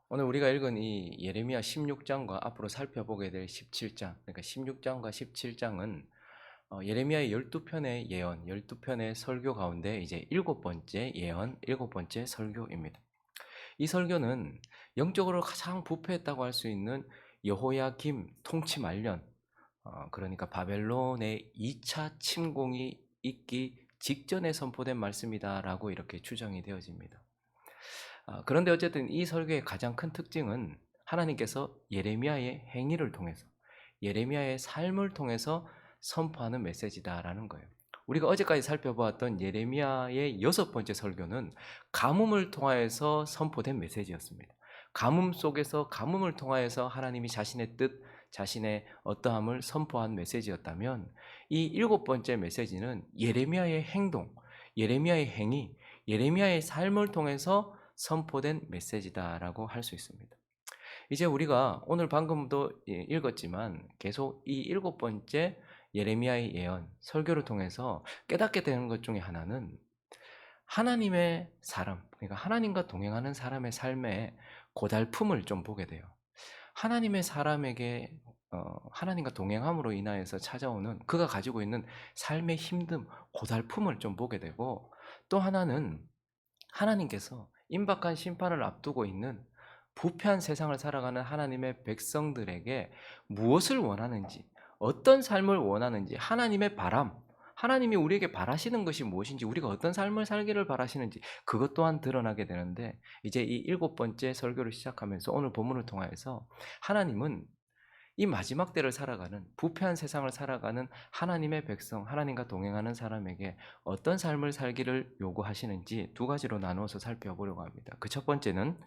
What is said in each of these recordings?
오늘 우리가 읽은 이 예레미야 16장과 앞으로 살펴보게 될 17장, 그러니까 16장과 17장은 예레미야의 12편의 예언, 12편의 설교 가운데 이제 7번째 예언, 7번째 설교입니다. 이 설교는 영적으로 가장 부패했다고 할 수 있는 여호야김 통치 말년, 그러니까 바벨론의 2차 침공이 있기 직전에 선포된 말씀이다라고 이렇게 추정이 되어집니다. 그런데 어쨌든 이 설교의 가장 큰 특징은 하나님께서 예레미야의 행위를 통해서, 예레미야의 삶을 통해서 선포하는 메시지다라는 거예요. 우리가 어제까지 살펴보았던 예레미야의 6번째 설교는 가뭄을 통하여서 선포된 메시지였습니다. 가뭄 속에서, 가뭄을 통하여서 하나님이 자신의 뜻, 자신의 어떠함을 선포한 메시지였다면, 이 7번째 메시지는 예레미야의 행동, 예레미야의 행위, 예레미야의 삶을 통해서 선포된 메시지다라고 할 수 있습니다. 이제 우리가 오늘 방금도 읽었지만 계속 이 7번째 예레미야의 예언, 설교를 통해서 깨닫게 되는 것 중에 하나는 하나님의 사람, 그러니까 하나님과 동행하는 사람의 삶의 고달픔을 좀 보게 돼요. 하나님의 사람에게 하나님과 동행함으로 인하여서 찾아오는 그가 가지고 있는 삶의 힘듦, 고달픔을 좀 보게 되고, 또 하나는 하나님께서 임박한 심판을 앞두고 있는 부패한 세상을 살아가는 하나님의 백성들에게 무엇을 원하는지, 어떤 삶을 원하는지, 하나님의 바람, 하나님이 우리에게 바라시는 것이 무엇인지, 우리가 어떤 삶을 살기를 바라시는지, 그것 또한 드러나게 되는데, 이제 이 7번째 설교를 시작하면서 오늘 본문을 통하여서 하나님은 이 마지막 때를 살아가는, 부패한 세상을 살아가는 하나님의 백성, 하나님과 동행하는 사람에게 어떤 삶을 살기를 요구하시는지 두 가지로 나누어서 살펴보려고 합니다. 그 첫 번째는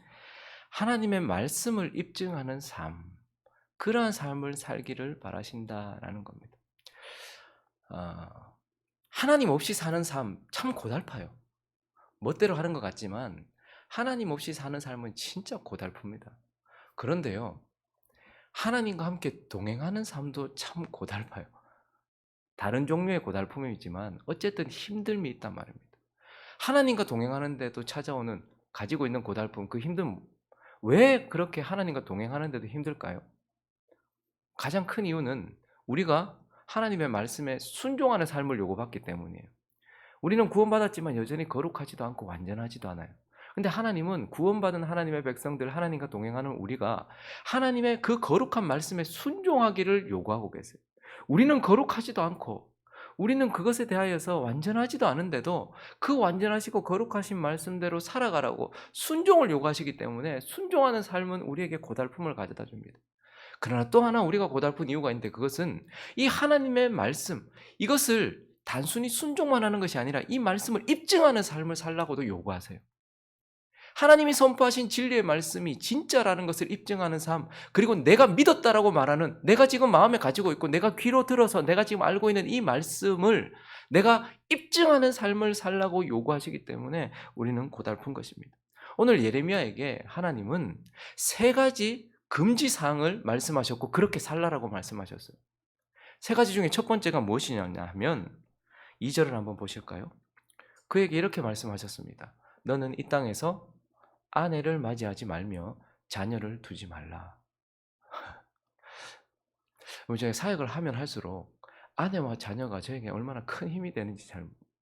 하나님의 말씀을 입증하는 삶, 그러한 삶을 살기를 바라신다라는 겁니다. 하나님 없이 사는 삶 참 고달파요. 멋대로 하는 것 같지만 하나님 없이 사는 삶은 진짜 고달픕니다. 그런데요, 하나님과 함께 동행하는 삶도 참 고달파요. 다른 종류의 고달픔이 있지만 어쨌든 힘듦이 있단 말입니다. 하나님과 동행하는데도 찾아오는, 가지고 있는 고달픔, 그 힘듦, 왜 그렇게 하나님과 동행하는데도 힘들까요? 가장 큰 이유는 우리가 하나님의 말씀에 순종하는 삶을 요구받기 때문이에요. 우리는 구원받았지만 여전히 거룩하지도 않고 완전하지도 않아요. 근데 하나님은 구원받은 하나님의 백성들, 하나님과 동행하는 우리가 하나님의 그 거룩한 말씀에 순종하기를 요구하고 계세요. 우리는 거룩하지도 않고 우리는 그것에 대하여서 완전하지도 않은데도 그 완전하시고 거룩하신 말씀대로 살아가라고 순종을 요구하시기 때문에 순종하는 삶은 우리에게 고달픔을 가져다 줍니다. 그러나 또 하나 우리가 고달픈 이유가 있는데, 그것은 이 하나님의 말씀, 이것을 단순히 순종만 하는 것이 아니라 이 말씀을 입증하는 삶을 살라고도 요구하세요. 하나님이 선포하신 진리의 말씀이 진짜라는 것을 입증하는 삶, 그리고 내가 믿었다라고 말하는, 내가 지금 마음에 가지고 있고 내가 귀로 들어서 내가 지금 알고 있는 이 말씀을 내가 입증하는 삶을 살라고 요구하시기 때문에 우리는 고달픈 것입니다. 오늘 예레미야에게 하나님은 세 가지 금지 사항을 말씀하셨고 그렇게 살라라고 말씀하셨어요. 세 가지 중에 첫 번째가 무엇이냐 하면 2절을 한번 보실까요? 그에게 이렇게 말씀하셨습니다. 너는 이 땅에서 아내를 맞이하지 말며 자녀를 두지 말라. 저희 사역을 하면 할수록 아내와 자녀가 저에게 얼마나 큰 힘이 되는지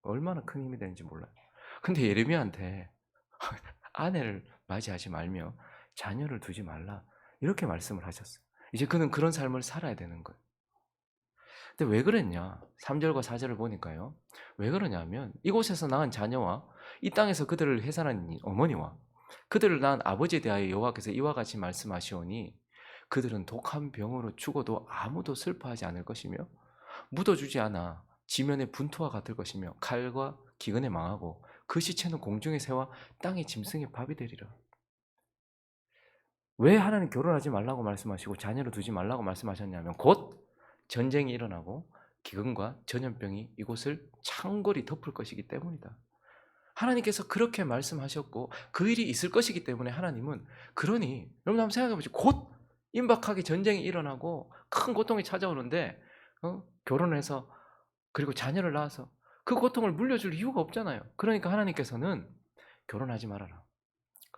얼마나 큰 힘이 되는지 몰라요. 근데 예레미야한테 아내를 맞이하지 말며 자녀를 두지 말라, 이렇게 말씀을 하셨어요. 이제 그는 그런 삶을 살아야 되는 거예요. 근데 왜 그랬냐? 3절과 4절을 보니까요. 왜 그러냐면 이곳에서 낳은 자녀와 이 땅에서 그들을 해산한 어머니와 그들을 낳은 아버지에 대하여 여호와께서 이와 같이 말씀하시오니 그들은 독한 병으로 죽어도 아무도 슬퍼하지 않을 것이며 묻어주지 않아 지면의 분투와 같을 것이며 칼과 기근에 망하고 그 시체는 공중의 새와 땅의 짐승의 밥이 되리라. 왜 하나님 결혼하지 말라고 말씀하시고 자녀를 두지 말라고 말씀하셨냐면 곧 전쟁이 일어나고 기근과 전염병이 이곳을 창궐히 덮을 것이기 때문이다. 하나님께서 그렇게 말씀하셨고 그 일이 있을 것이기 때문에 하나님은, 그러니 여러분 한번 생각해 보시죠. 곧 임박하게 전쟁이 일어나고 큰 고통이 찾아오는데 결혼해서 그리고 자녀를 낳아서 그 고통을 물려줄 이유가 없잖아요. 그러니까 하나님께서는 결혼하지 말아라.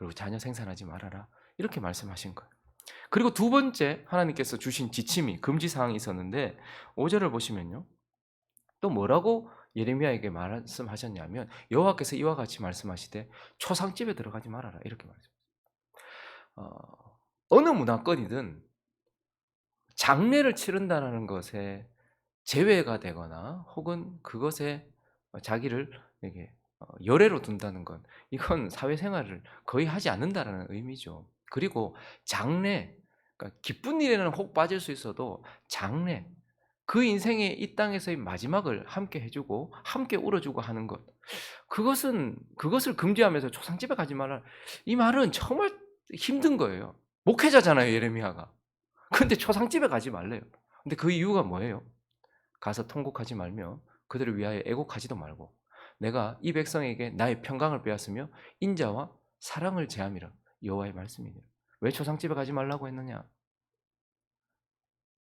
그리고 자녀 생산하지 말아라. 이렇게 말씀하신 거예요. 그리고 두 번째 하나님께서 주신 지침이 금지 사항이 있었는데 5절을 보시면요. 또 뭐라고 예레미야에게 말씀하셨냐면 여호와께서 이와 같이 말씀하시되 초상집에 들어가지 말아라. 이렇게 말씀하셨어요. 어느 문화권이든 장례를 치른다는 것에 제외가 되거나 혹은 그것에 자기를 이게 열애로 둔다는 건 이건 사회생활을 거의 하지 않는다는 의미죠. 그리고 장례, 그러니까 기쁜 일에는 혹 빠질 수 있어도 장례, 그 인생의 이 땅에서의 마지막을 함께 해주고 함께 울어주고 하는 것, 그것을 금지하면서 초상집에 가지 말라. 이 말은 정말 힘든 거예요. 목회자잖아요, 예레미야가. 근데 초상집에 가지 말래요. 근데 그 이유가 뭐예요? 가서 통곡하지 말며 그들을 위하여 애곡하지도 말고 내가 이 백성에게 나의 평강을 빼앗으며 인자와 사랑을 제함이라. 여호와의 말씀이니라. 왜 초상집에 가지 말라고 했느냐?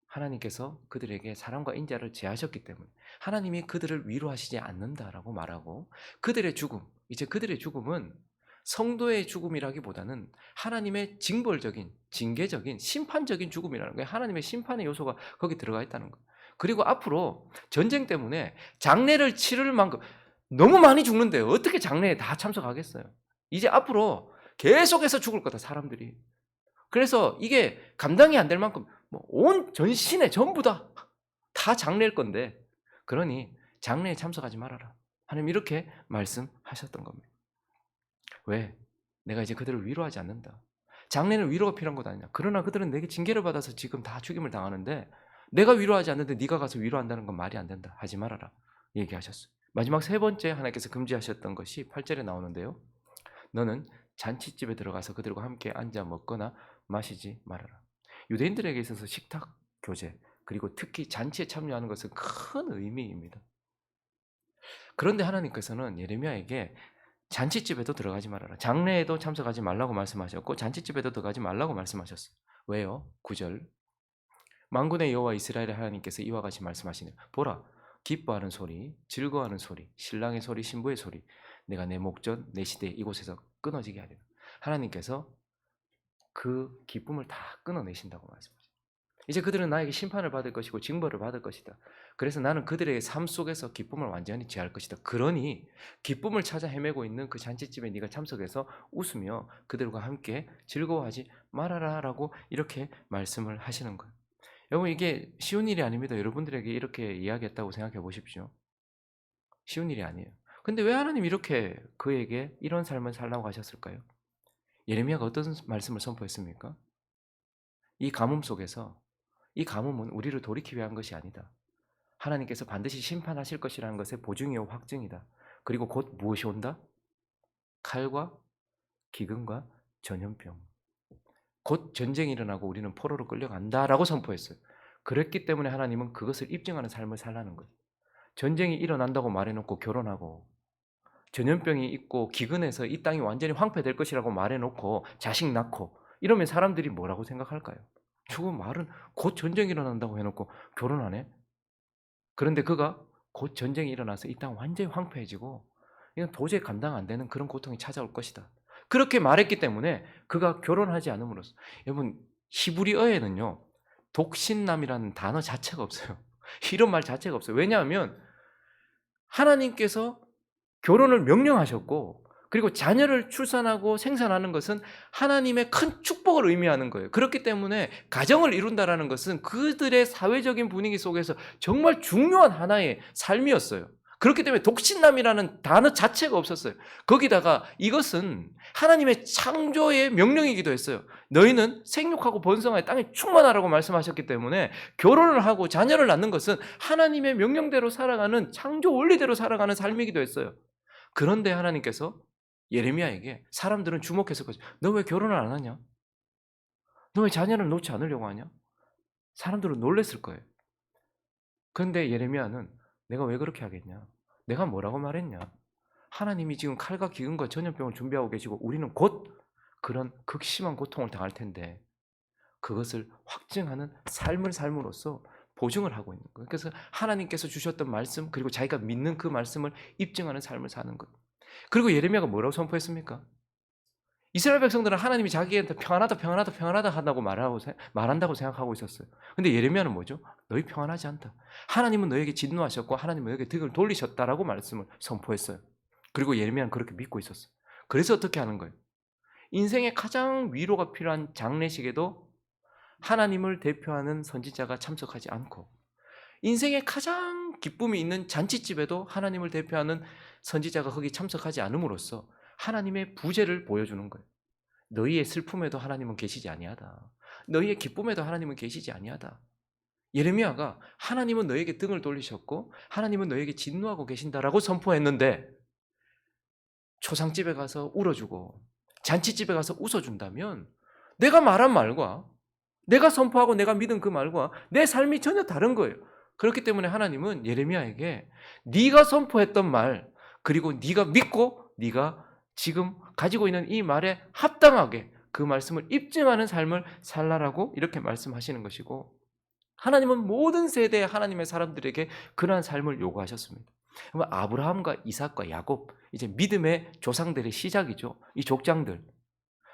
하나님께서 그들에게 사랑과 인자를 제하셨기 때문에 하나님이 그들을 위로하시지 않는다라고 말하고 그들의 죽음, 이제 그들의 죽음은 성도의 죽음이라기보다는 하나님의 징벌적인, 징계적인, 심판적인 죽음이라는 거예요. 하나님의 심판의 요소가 거기 들어가 있다는 거예요. 그리고 앞으로 전쟁 때문에 장례를 치를 만큼 너무 많이 죽는데요. 어떻게 장례에 다 참석하겠어요? 이제 앞으로 계속해서 죽을 거다, 사람들이. 그래서 이게 감당이 안 될 만큼 온 전신에 전부 다 장례일 건데, 그러니 장례에 참석하지 말아라. 하나님 이렇게 말씀하셨던 겁니다. 왜? 내가 이제 그들을 위로하지 않는다. 장례는 위로가 필요한 것 아니냐. 그러나 그들은 내게 징계를 받아서 지금 다 죽임을 당하는데 내가 위로하지 않는데 네가 가서 위로한다는 건 말이 안 된다. 하지 말아라. 얘기하셨어요. 마지막 세 번째 하나님께서 금지하셨던 것이 8절에 나오는데요. 너는 잔치집에 들어가서 그들과 함께 앉아 먹거나 마시지 말아라. 유대인들에게 있어서 식탁 교제, 그리고 특히 잔치에 참여하는 것은 큰 의미입니다. 그런데 하나님께서는 예레미야에게 잔치집에도 들어가지 말아라. 장례에도 참석하지 말라고 말씀하셨고 잔치집에도 들어가지 말라고 말씀하셨어요. 왜요? 9절. 만군의 여호와 이스라엘의 하나님께서 이와 같이 말씀하시네. 보라, 기뻐하는 소리, 즐거워하는 소리, 신랑의 소리, 신부의 소리, 내가 내 목전, 내 시대 이곳에서 끊어지게 하리라. 하나님께서 그 기쁨을 다 끊어내신다고 말씀하십니다. 이제 그들은 나에게 심판을 받을 것이고 징벌을 받을 것이다. 그래서 나는 그들의 삶 속에서 기쁨을 완전히 제할 것이다. 그러니 기쁨을 찾아 헤매고 있는 그 잔치집에 네가 참석해서 웃으며 그들과 함께 즐거워하지 말아라라고 이렇게 말씀을 하시는 거예요. 여러분, 이게 쉬운 일이 아닙니다. 여러분들에게 이렇게 이야기했다고 생각해 보십시오. 쉬운 일이 아니에요. 근데 왜 하나님 이렇게 그에게 이런 삶을 살라고 하셨을까요? 예레미야가 어떤 말씀을 선포했습니까? 이 가뭄 속에서, 이 가뭄은 우리를 돌이키기 위한 것이 아니다. 하나님께서 반드시 심판하실 것이라는 것의 보증이요 확증이다. 그리고 곧 무엇이 온다? 칼과 기근과 전염병. 곧 전쟁이 일어나고 우리는 포로로 끌려간다라고 선포했어요. 그랬기 때문에 하나님은 그것을 입증하는 삶을 살라는 거예요. 전쟁이 일어난다고 말해놓고 결혼하고, 전염병이 있고 기근해서 이 땅이 완전히 황폐될 것이라고 말해놓고 자식 낳고, 이러면 사람들이 뭐라고 생각할까요? 저거 말은 곧 전쟁이 일어난다고 해놓고 결혼하네? 그런데 그가 곧 전쟁이 일어나서 이 땅 완전히 황폐해지고 이건 도저히 감당 안 되는 그런 고통이 찾아올 것이다. 그렇게 말했기 때문에 그가 결혼하지 않음으로써, 여러분, 히브리어에는요 독신남이라는 단어 자체가 없어요. 이런 말 자체가 없어요. 왜냐하면 하나님께서 결혼을 명령하셨고, 그리고 자녀를 출산하고 생산하는 것은 하나님의 큰 축복을 의미하는 거예요. 그렇기 때문에 가정을 이룬다라는 것은 그들의 사회적인 분위기 속에서 정말 중요한 하나의 삶이었어요. 그렇기 때문에 독신남이라는 단어 자체가 없었어요. 거기다가 이것은 하나님의 창조의 명령이기도 했어요. 너희는 생육하고 번성하여 땅에 충만하라고 말씀하셨기 때문에 결혼을 하고 자녀를 낳는 것은 하나님의 명령대로 살아가는, 창조 원리대로 살아가는 삶이기도 했어요. 그런데 하나님께서 예레미야에게, 사람들은 주목했을 거죠. 너 왜 결혼을 안 하냐? 너 왜 자녀를 놓지 않으려고 하냐? 사람들은 놀랬을 거예요. 그런데 예레미야는 내가 왜 그렇게 하겠냐? 내가 뭐라고 말했냐? 하나님이 지금 칼과 기근과 전염병을 준비하고 계시고 우리는 곧 그런 극심한 고통을 당할 텐데 그것을 확증하는 삶을 삶으로써 보증을 하고 있는 거예요. 그래서 하나님께서 주셨던 말씀, 그리고 자기가 믿는 그 말씀을 입증하는 삶을 사는 것. 그리고 예레미야가 뭐라고 선포했습니까? 이스라엘 백성들은 하나님이 자기한테 평안하다 평안하다 평안하다 말한다고 생각하고 있었어요. 근데 예레미야는 뭐죠? 너희 평안하지 않다. 하나님은 너에게 진노하셨고 하나님은 너에게 등을 돌리셨다라고 말씀을 선포했어요. 그리고 예레미야는 그렇게 믿고 있었어요. 그래서 어떻게 하는 거예요? 인생에 가장 위로가 필요한 장례식에도 하나님을 대표하는 선지자가 참석하지 않고, 인생에 가장 기쁨이 있는 잔치집에도 하나님을 대표하는 선지자가 거기 참석하지 않음으로써 하나님의 부재를 보여주는 거예요. 너희의 슬픔에도 하나님은 계시지 아니하다. 너희의 기쁨에도 하나님은 계시지 아니하다. 예레미야가 하나님은 너에게 등을 돌리셨고 하나님은 너에게 진노하고 계신다라고 선포했는데, 초상집에 가서 울어주고 잔치집에 가서 웃어준다면 내가 말한 말과 내가 선포하고 내가 믿은 그 말과 내 삶이 전혀 다른 거예요. 그렇기 때문에 하나님은 예레미야에게 네가 선포했던 말, 그리고 네가 믿고 네가 지금 가지고 있는 이 말에 합당하게 그 말씀을 입증하는 삶을 살라라고 이렇게 말씀하시는 것이고, 하나님은 모든 세대의 하나님의 사람들에게 그러한 삶을 요구하셨습니다. 아브라함과 이삭과 야곱, 이제 믿음의 조상들의 시작이죠. 이 족장들,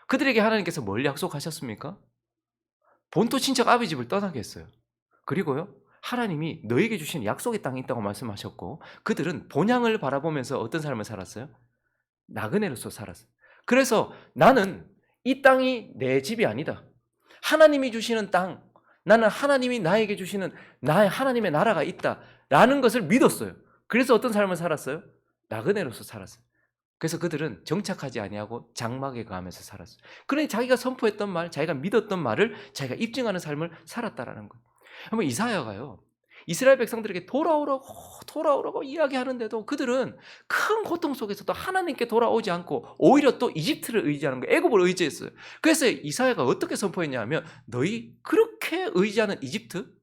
그들에게 하나님께서 뭘 약속하셨습니까? 본토 친척 아비 집을 떠나게 했어요. 그리고요, 하나님이 너에게 주신 약속의 땅이 있다고 말씀하셨고, 그들은 본향을 바라보면서 어떤 삶을 살았어요? 나그네로서 살았어요. 그래서 나는 이 땅이 내 집이 아니다. 하나님이 주시는 땅, 나는 하나님이 나에게 주시는 나의 하나님의 나라가 있다라는 것을 믿었어요. 그래서 어떤 삶을 살았어요? 나그네로서 살았어요. 그래서 그들은 정착하지 아니하고 장막에 거하면서 살았어요. 그러니 자기가 선포했던 말, 자기가 믿었던 말을 자기가 입증하는 삶을 살았다라는 거예요. 한번 이사야가요, 이스라엘 백성들에게 돌아오라고 이야기하는데도 그들은 큰 고통 속에서도 하나님께 돌아오지 않고 오히려 또 이집트를 의지하는 거예요. 애굽을 의지했어요. 그래서 이사야가 어떻게 선포했냐면, 너희 그렇게 의지하는 이집트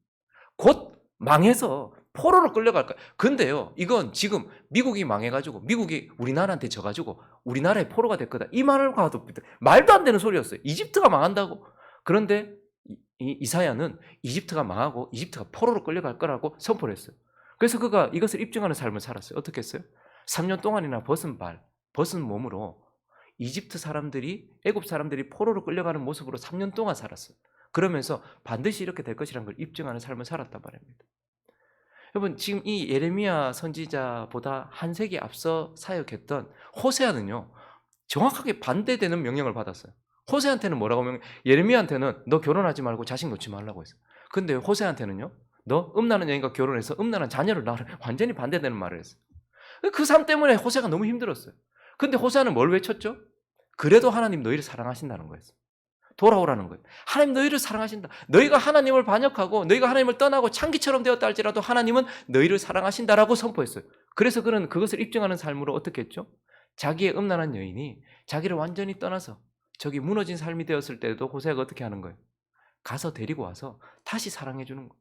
곧 망해서 포로로 끌려갈 거야. 근데요, 이건 지금 미국이 망해가지고 미국이 우리나라한테 져가지고 우리나라의 포로가 될 거다, 이 말을 봐도 말도 안 되는 소리였어요. 이집트가 망한다고. 그런데 이사야는 이집트가 망하고 이집트가 포로로 끌려갈 거라고 선포를 했어요. 그래서 그가 이것을 입증하는 삶을 살았어요. 어떻게 했어요? 3년 동안이나 벗은 몸으로 이집트 사람들이, 애굽 사람들이 포로로 끌려가는 모습으로 3년 동안 살았어요. 그러면서 반드시 이렇게 될 것이라는 걸 입증하는 삶을 살았단 말입니다. 여러분, 지금 이 예레미야 선지자보다 한 세기 앞서 사역했던 호세아는요, 정확하게 반대되는 명령을 받았어요. 호세한테는 뭐라고 예레미야한테는 너 결혼하지 말고 자식 놓지 말라고 했어요. 근데 호세한테는요, 너 음란한 여인과 결혼해서 음란한 자녀를 낳으라, 완전히 반대되는 말을 했어요. 그 삶 때문에 호세가 너무 힘들었어요. 근데 호세아는 뭘 외쳤죠? 그래도 하나님 너희를 사랑하신다는 거였어요. 돌아오라는 거예요. 하나님 너희를 사랑하신다. 너희가 하나님을 반역하고 너희가 하나님을 떠나고 창기처럼 되었다 할지라도 하나님은 너희를 사랑하신다라고 선포했어요. 그래서 그는 그것을 입증하는 삶으로 어떻게 했죠? 자기의 음란한 여인이 자기를 완전히 떠나서 저기 무너진 삶이 되었을 때도 호세아가 어떻게 하는 거예요? 가서 데리고 와서 다시 사랑해 주는 거예요.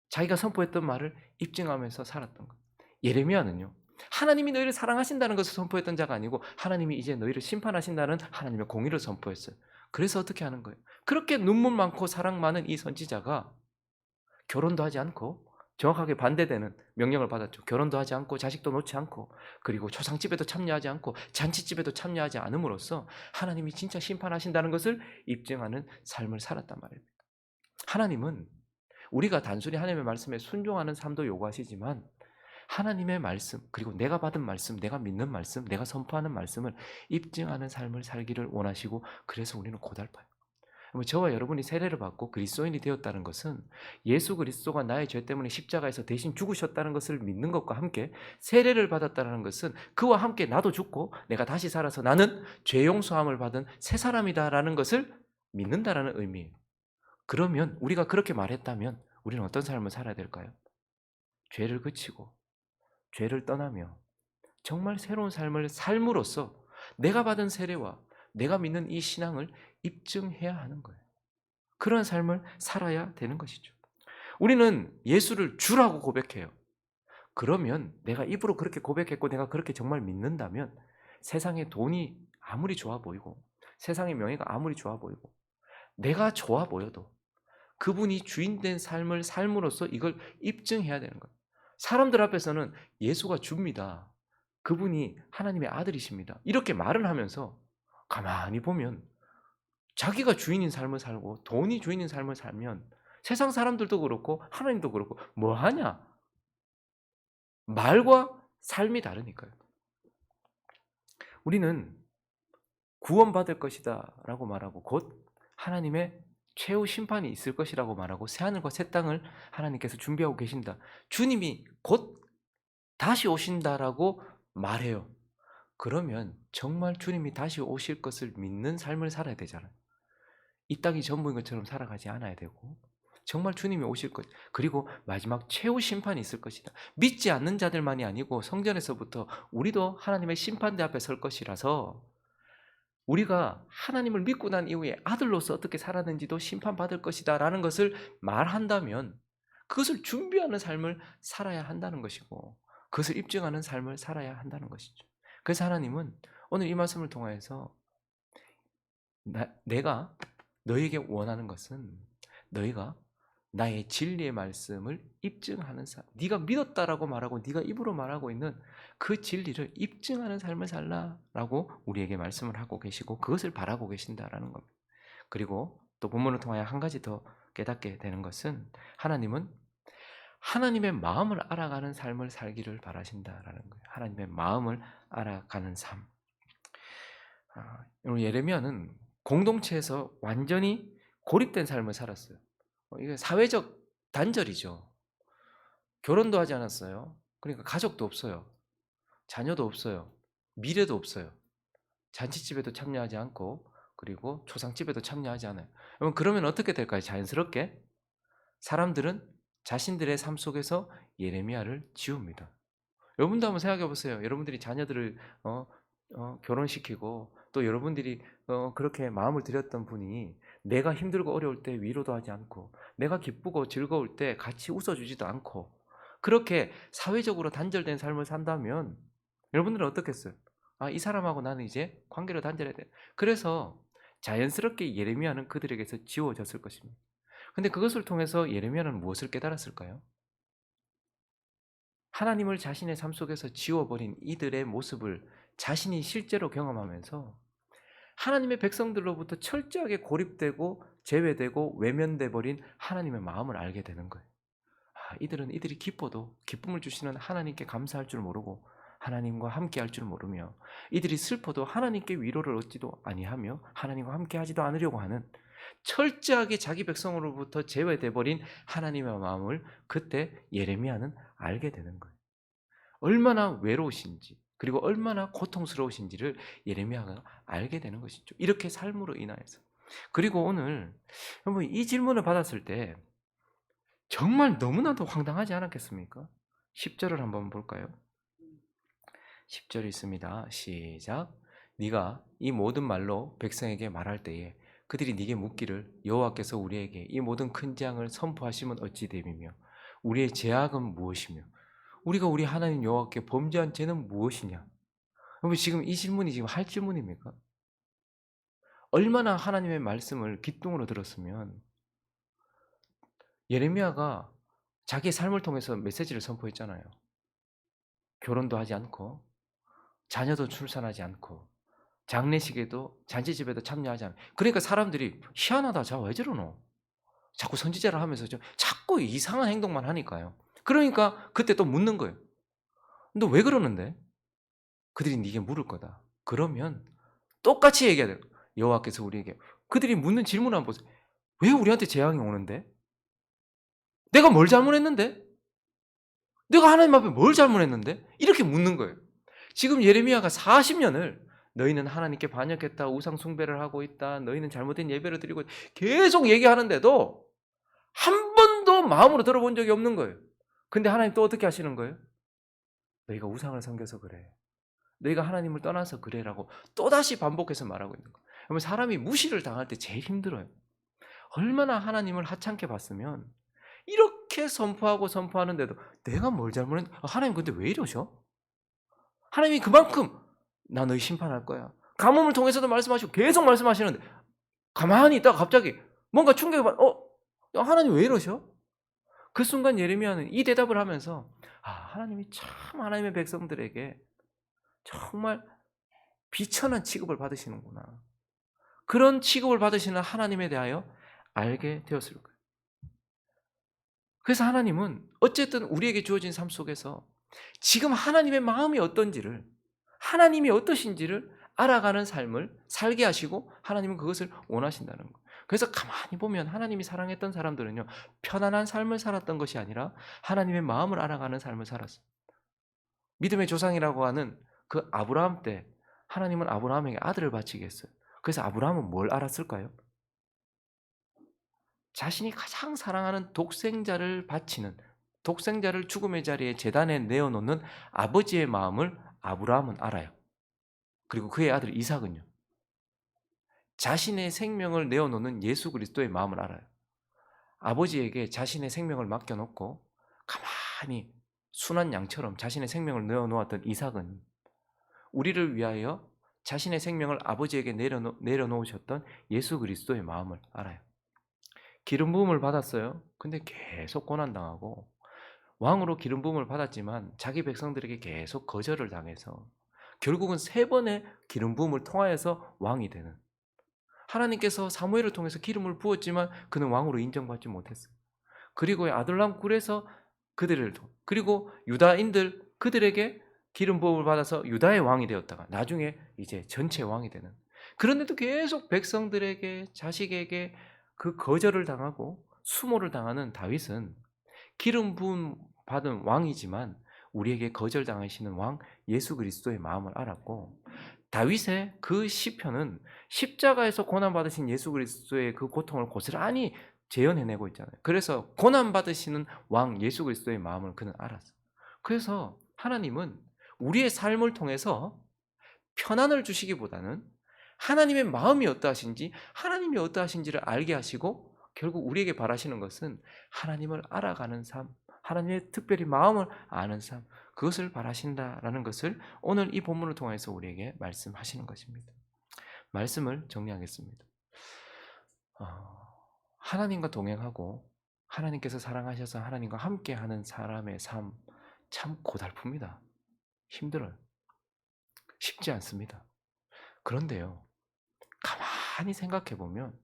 자기가 선포했던 말을 입증하면서 살았던 거예요. 예레미야는요, 하나님이 너희를 사랑하신다는 것을 선포했던 자가 아니고 하나님이 이제 너희를 심판하신다는 하나님의 공의를 선포했어요. 그래서 어떻게 하는 거예요? 그렇게 눈물 많고 사랑 많은 이 선지자가 결혼도 하지 않고, 정확하게 반대되는 명령을 받았죠. 결혼도 하지 않고 자식도 놓지 않고, 그리고 초상집에도 참여하지 않고 잔치집에도 참여하지 않음으로써 하나님이 진짜 심판하신다는 것을 입증하는 삶을 살았단 말입니다. 하나님은 우리가 단순히 하나님의 말씀에 순종하는 삶도 요구하시지만, 하나님의 말씀, 그리고 내가 받은 말씀, 내가 믿는 말씀, 내가 선포하는 말씀을 입증하는 삶을 살기를 원하시고, 그래서 우리는 고달파요. 저와 여러분이 세례를 받고 그리스도인이 되었다는 것은 예수 그리스도가 나의 죄 때문에 십자가에서 대신 죽으셨다는 것을 믿는 것과 함께, 세례를 받았다는 것은 그와 함께 나도 죽고 내가 다시 살아서 나는 죄 용서함을 받은 새 사람이다라는 것을 믿는다라는 의미예요. 그러면 우리가 그렇게 말했다면 우리는 어떤 삶을 살아야 될까요? 죄를 그치고 죄를 떠나며 정말 새로운 삶을 삶으로써 내가 받은 세례와 내가 믿는 이 신앙을 입증해야 하는 거예요. 그런 삶을 살아야 되는 것이죠. 우리는 예수를 주라고 고백해요. 그러면 내가 입으로 그렇게 고백했고 내가 그렇게 정말 믿는다면, 세상의 돈이 아무리 좋아 보이고 세상의 명예가 아무리 좋아 보이고 내가 좋아 보여도 그분이 주인된 삶을 삶으로써 이걸 입증해야 되는 거예요. 사람들 앞에서는 예수가 주입니다, 그분이 하나님의 아들이십니다, 이렇게 말을 하면서 가만히 보면 자기가 주인인 삶을 살고 돈이 주인인 삶을 살면 세상 사람들도 그렇고 하나님도 그렇고 뭐 하냐? 말과 삶이 다르니까요. 우리는 구원받을 것이다라고 말하고 곧 하나님의 최후 심판이 있을 것이라고 말하고 새하늘과 새 땅을 하나님께서 준비하고 계신다. 주님이 곧 다시 오신다라고 말해요. 그러면 정말 주님이 다시 오실 것을 믿는 삶을 살아야 되잖아요. 이 땅이 전부인 것처럼 살아가지 않아야 되고 정말 주님이 오실 것, 그리고 마지막 최후 심판이 있을 것이다. 믿지 않는 자들만이 아니고 성전에서부터 우리도 하나님의 심판대 앞에 설 것이라서 우리가 하나님을 믿고 난 이후에 아들로서 어떻게 살았는지도 심판받을 것이다 라는 것을 말한다면 그것을 준비하는 삶을 살아야 한다는 것이고 그것을 입증하는 삶을 살아야 한다는 것이죠. 그래서 하나님은 오늘 이 말씀을 통해서 내가 너에게 원하는 것은 너희가 나의 진리의 말씀을 입증하는 삶, 네가 믿었다라고 말하고 네가 입으로 말하고 있는 그 진리를 입증하는 삶을 살라라고 우리에게 말씀을 하고 계시고 그것을 바라고 계신다라는 겁니다. 그리고 또 본문을 통하여 한 가지 더 깨닫게 되는 것은 하나님은 하나님의 마음을 알아가는 삶을 살기를 바라신다라는 거예요. 하나님의 마음을 알아가는 삶. 예레미야는 공동체에서 완전히 고립된 삶을 살았어요. 이게 사회적 단절이죠. 결혼도 하지 않았어요. 그러니까 가족도 없어요. 자녀도 없어요. 미래도 없어요. 잔치집에도 참여하지 않고 그리고 초상집에도 참여하지 않아요. 그러면 어떻게 될까요? 자연스럽게 사람들은 자신들의 삶 속에서 예레미야를 지웁니다. 여러분도 한번 생각해 보세요. 여러분들이 자녀들을 결혼시키고 또 여러분들이 그렇게 마음을 들였던 분이 내가 힘들고 어려울 때 위로도 하지 않고 내가 기쁘고 즐거울 때 같이 웃어주지도 않고 그렇게 사회적으로 단절된 삶을 산다면 여러분들은 어떻겠어요? 이 사람하고 나는 이제 관계를 단절해야 돼. 그래서 자연스럽게 예레미야는 그들에게서 지워졌을 것입니다. 근데 그것을 통해서 예레미야는 무엇을 깨달았을까요? 하나님을 자신의 삶 속에서 지워버린 이들의 모습을 자신이 실제로 경험하면서 하나님의 백성들로부터 철저하게 고립되고 제외되고 외면돼 버린 하나님의 마음을 알게 되는 거예요. 이들이 기뻐도 기쁨을 주시는 하나님께 감사할 줄 모르고 하나님과 함께 할 줄 모르며 이들이 슬퍼도 하나님께 위로를 얻지도 아니하며 하나님과 함께 하지도 않으려고 하는 철저하게 자기 백성으로부터 제외돼 버린 하나님의 마음을 그때 예레미야는 알게 되는 거예요. 얼마나 외로우신지 그리고 얼마나 고통스러우신지를 예레미야가 알게 되는 것이죠. 이렇게 삶으로 인하여서. 그리고 오늘 여러분 이 질문을 받았을 때 정말 너무나도 황당하지 않았겠습니까? 10절을 한번 볼까요? 10절이 있습니다. 시작. 네가 이 모든 말로 백성에게 말할 때에 그들이 네게 묻기를 여호와께서 우리에게 이 모든 큰 재앙을 선포하시면 어찌 됨이며 우리의 죄악은 무엇이며 우리가 우리 하나님 여호와께 범죄한 죄는 무엇이냐? 여러분 지금 이 질문이 지금 할 질문입니까? 얼마나 하나님의 말씀을 귓등으로 들었으면 예레미야가 자기의 삶을 통해서 메시지를 선포했잖아요. 결혼도 하지 않고 자녀도 출산하지 않고 장례식에도 잔치집에도 참여하지 않고 그러니까 사람들이 희한하다 자 왜 저러노? 자꾸 선지자를 하면서 자꾸 이상한 행동만 하니까요. 그러니까 그때 또 묻는 거예요. 너 왜 그러는데? 그들이 네게 물을 거다. 그러면 똑같이 얘기해야 돼요. 여호와께서 우리에게 그들이 묻는 질문을 한번 보세요. 왜 우리한테 재앙이 오는데? 내가 뭘 잘못했는데? 내가 하나님 앞에 뭘 잘못했는데? 이렇게 묻는 거예요. 지금 예레미야가 40년을 너희는 하나님께 반역했다. 우상 숭배를 하고 있다. 너희는 잘못된 예배를 드리고 있다. 계속 얘기하는데도 한 번도 마음으로 들어본 적이 없는 거예요. 근데 하나님 또 어떻게 하시는 거예요? 너희가 우상을 섬겨서 그래. 너희가 하나님을 떠나서 그래라고 또다시 반복해서 말하고 있는 거예요. 그러면 사람이 무시를 당할 때 제일 힘들어요. 얼마나 하나님을 하찮게 봤으면 이렇게 선포하고 선포하는데도 내가 뭘 잘못했는데 하나님 근데 왜 이러셔? 하나님이 그만큼 나 너희 심판할 거야. 가뭄을 통해서도 말씀하시고 계속 말씀하시는데 가만히 있다가 갑자기 뭔가 충격을 받 하나님 왜 이러셔? 그 순간 예레미야는 이 대답을 하면서 하나님이 참 하나님의 백성들에게 정말 비천한 취급을 받으시는구나. 그런 취급을 받으시는 하나님에 대하여 알게 되었을 거예요. 그래서 하나님은 어쨌든 우리에게 주어진 삶 속에서 지금 하나님의 마음이 어떤지를, 하나님이 어떠신지를 알아가는 삶을 살게 하시고 하나님은 그것을 원하신다는 거예요. 그래서 가만히 보면 하나님이 사랑했던 사람들은요, 편안한 삶을 살았던 것이 아니라 하나님의 마음을 알아가는 삶을 살았어요. 믿음의 조상이라고 하는 그 아브라함 때 하나님은 아브라함에게 아들을 바치게 했어요. 그래서 아브라함은 뭘 알았을까요? 자신이 가장 사랑하는 독생자를 바치는, 독생자를 죽음의 자리에 제단에 내어놓는 아버지의 마음을 아브라함은 알아요. 그리고 그의 아들 이삭은요, 자신의 생명을 내어놓는 예수 그리스도의 마음을 알아요. 아버지에게 자신의 생명을 맡겨놓고 가만히 순한 양처럼 자신의 생명을 내어놓았던 이삭은 우리를 위하여 자신의 생명을 아버지에게 내려놓으셨던 예수 그리스도의 마음을 알아요. 기름 부음을 받았어요. 근데 계속 고난당하고, 왕으로 기름 부음을 받았지만 자기 백성들에게 계속 거절을 당해서 결국은 3번의 기름 부음을 통하여서 왕이 되는, 하나님께서 사무엘을 통해서 기름을 부었지만 그는 왕으로 인정받지 못했어요. 그리고 아둘람 굴에서 그들을, 그리고 유다인들 그들에게 기름 부음을 받아서 유다의 왕이 되었다가 나중에 이제 전체 왕이 되는, 그런데도 계속 백성들에게, 자식에게 그 거절을 당하고 수모를 당하는 다윗은 기름 부음 받은 왕이지만 우리에게 거절당하시는 왕 예수 그리스도의 마음을 알았고, 다윗의 그 시편은 십자가에서 고난받으신 예수 그리스도의 그 고통을 고스란히 재현해내고 있잖아요. 그래서 고난받으시는 왕 예수 그리스도의 마음을 그는 알았어요. 그래서 하나님은 우리의 삶을 통해서 편안을 주시기보다는 하나님의 마음이 어떠하신지, 하나님이 어떠하신지를 알게 하시고 결국 우리에게 바라시는 것은 하나님을 알아가는 삶, 하나님의 특별히 마음을 아는 삶, 그것을 바라신다라는 것을 오늘 이 본문을 통해서 우리에게 말씀하시는 것입니다. 말씀을 정리하겠습니다. 하나님과 동행하고 하나님께서 사랑하셔서 하나님과 함께하는 사람의 삶, 참 고달픕니다. 힘들어요. 쉽지 않습니다. 그런데요, 가만히 생각해 보면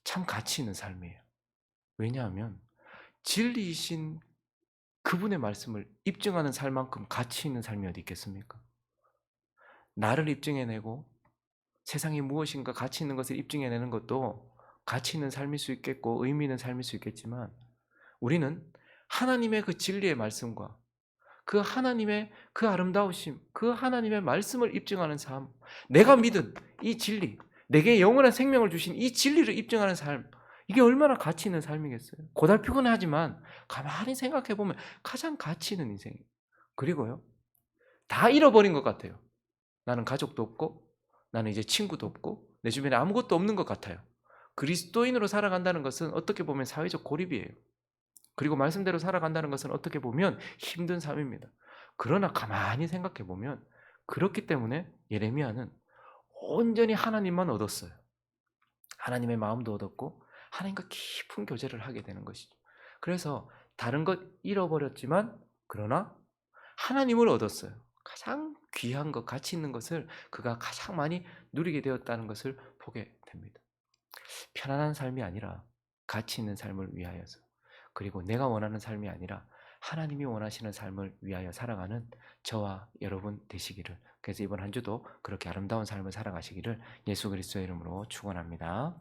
참 가치 있는 삶이에요. 왜냐하면 진리이신 그분의 말씀을 입증하는 삶만큼 가치 있는 삶이 어디 있겠습니까? 나를 입증해내고 세상이 무엇인가 가치 있는 것을 입증해내는 것도 가치 있는 삶일 수 있겠고 의미 있는 삶일 수 있겠지만, 우리는 하나님의 그 진리의 말씀과 그 하나님의 그 아름다우심, 그 하나님의 말씀을 입증하는 삶, 내가 믿은 이 진리, 내게 영원한 생명을 주신 이 진리를 입증하는 삶, 이게 얼마나 가치 있는 삶이겠어요. 고달피곤하지만 가만히 생각해 보면 가장 가치 있는 인생이에요. 그리고요, 다 잃어버린 것 같아요. 나는 가족도 없고, 나는 이제 친구도 없고, 내 주변에 아무것도 없는 것 같아요. 그리스도인으로 살아간다는 것은 어떻게 보면 사회적 고립이에요. 그리고 말씀대로 살아간다는 것은 어떻게 보면 힘든 삶입니다. 그러나 가만히 생각해 보면 그렇기 때문에 예레미야는 온전히 하나님만 얻었어요. 하나님의 마음도 얻었고 하나님과 깊은 교제를 하게 되는 것이죠. 그래서 다른 것 잃어버렸지만 그러나 하나님을 얻었어요. 가장 귀한 것, 가치 있는 것을 그가 가장 많이 누리게 되었다는 것을 보게 됩니다. 편안한 삶이 아니라 가치 있는 삶을 위하여서, 그리고 내가 원하는 삶이 아니라 하나님이 원하시는 삶을 위하여 살아가는 저와 여러분 되시기를, 그래서 이번 한 주도 그렇게 아름다운 삶을 살아가시기를 예수 그리스도의 이름으로 축원합니다.